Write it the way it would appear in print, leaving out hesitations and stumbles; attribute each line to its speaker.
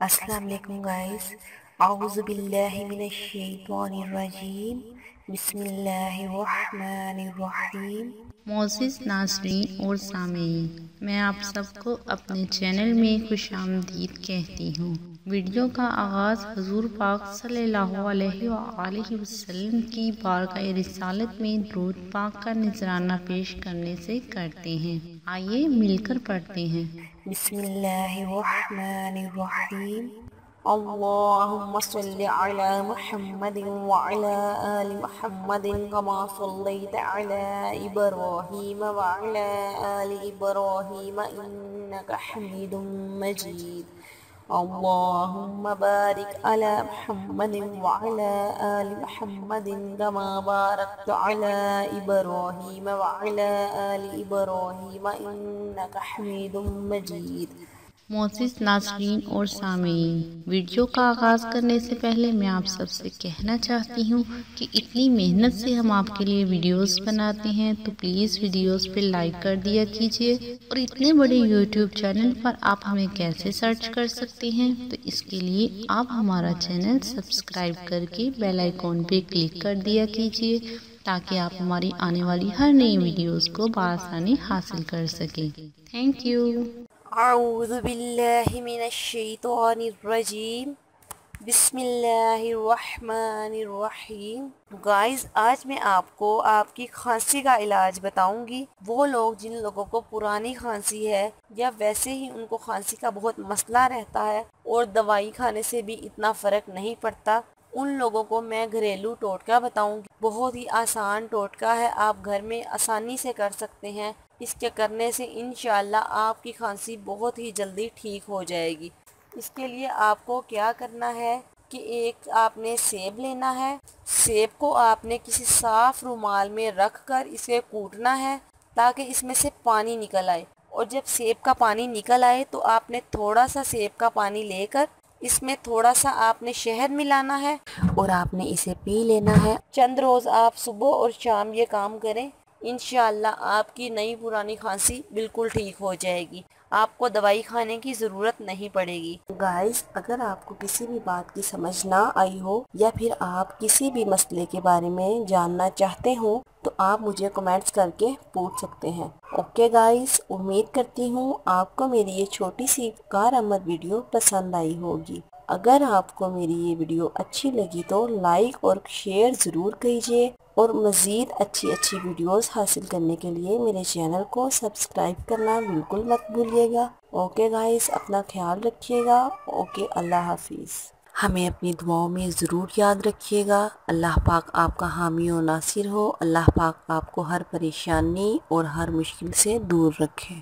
Speaker 1: السلام علیکم گائز، اعوذ باللہ من الشیطان الرجیم، بسم اللہ الرحمن الرحیم۔
Speaker 2: معزز ناظرین اور سامعین، میں آپ سب کو اپنے چینل میں خوش آمدید کہتی ہوں۔ ویڈیو کا آغاز حضور پاک صلی اللہ علیہ وآلہ وسلم کی بارگاہ رسالت میں درود پاک کا نذرانہ پیش کرنے سے کرتے ہیں۔ آئیے مل کر پڑھتے ہیں۔
Speaker 1: بسم اللہ الرحمن الرحیم۔ اللہم صل علی محمد وعلی آل محمد کما صلیت علی ابراہیم وعلی آل ابراہیم انک حمید مجید۔ اللہم بارک علی محمد وعلی آل محمد کما بارکت علی ابراہیم وعلی آل ابراہیم انک حمید مجید۔
Speaker 2: معزز ناظرین اور سامعین، ویڈیو کا آغاز کرنے سے پہلے میں آپ سب سے کہنا چاہتی ہوں کہ اتنی محنت سے ہم آپ کے لیے ویڈیوز بناتے ہیں تو پلیز ویڈیوز پہ لائک کر دیا کیجیے، اور اتنے بڑے یوٹیوب چینل پر آپ ہمیں کیسے سرچ کر سکتے ہیں، تو اس کے لیے آپ ہمارا چینل سبسکرائب کر کے بیل آئیکن پہ کلک کر دیا کیجیے تاکہ آپ ہماری آنے والی ہر نئی ویڈیوز کو بآسانی حاصل کر سکیں۔ Thank you.
Speaker 1: اعوذ باللہ من الشیطان الرجیم، بسم اللہ الرحمن الرحیم۔ گائز، آج میں آپ کو آپ کی کھانسی کا علاج بتاؤں گی۔ وہ لوگ جن لوگوں کو پرانی کھانسی ہے یا ویسے ہی ان کو کھانسی کا بہت مسئلہ رہتا ہے اور دوائی کھانے سے بھی اتنا فرق نہیں پڑتا، ان لوگوں کو میں گھریلو ٹوٹکا بتاؤں گی۔ بہت ہی آسان ٹوٹکا ہے، آپ گھر میں آسانی سے کر سکتے ہیں۔ اس کے کرنے سے انشاءاللہ آپ کی کھانسی بہت ہی جلدی ٹھیک ہو جائے گی۔ اس کے لیے آپ کو کیا کرنا ہے کہ ایک آپ نے سیب لینا ہے۔ سیب کو آپ نے کسی صاف رومال میں رکھ کر اسے کوٹنا ہے تاکہ اس میں سے پانی نکل آئے، اور جب سیب کا پانی نکل آئے تو آپ نے تھوڑا سا سیب کا پانی لے کر اس میں تھوڑا سا آپ نے شہد ملانا ہے اور آپ نے اسے پی لینا ہے۔ چند روز آپ صبح اور شام یہ کام کریں، انشاءاللہ آپ کی نئی پرانی کھانسی بالکل ٹھیک ہو جائے گی، آپ کو دوائی کھانے کی ضرورت نہیں پڑے گی۔ گائز، اگر آپ کو کسی بھی بات کی سمجھ نہ آئی ہو یا پھر آپ کسی بھی مسئلے کے بارے میں جاننا چاہتے ہو تو آپ مجھے کمنٹس کر کے پوچھ سکتے ہیں۔ اوکے گائز، امید کرتی ہوں آپ کو میری یہ چھوٹی سی کارآمد ویڈیو پسند آئی ہوگی۔ اگر آپ کو میری یہ ویڈیو اچھی لگی تو لائک اور شیئر ضرور کیجیے، اور مزید اچھی ویڈیوز حاصل کرنے کے لیے میرے چینل کو سبسکرائب کرنا بالکل مت بھولیے گا۔ اوکے گائز، اپنا خیال رکھیے گا۔ اوکے، اللہ حافظ۔ ہمیں اپنی دعاؤں میں ضرور یاد رکھیے گا۔ اللہ پاک آپ کا حامی و ناصر ہو۔ اللہ پاک آپ کو ہر پریشانی اور ہر مشکل سے دور رکھے۔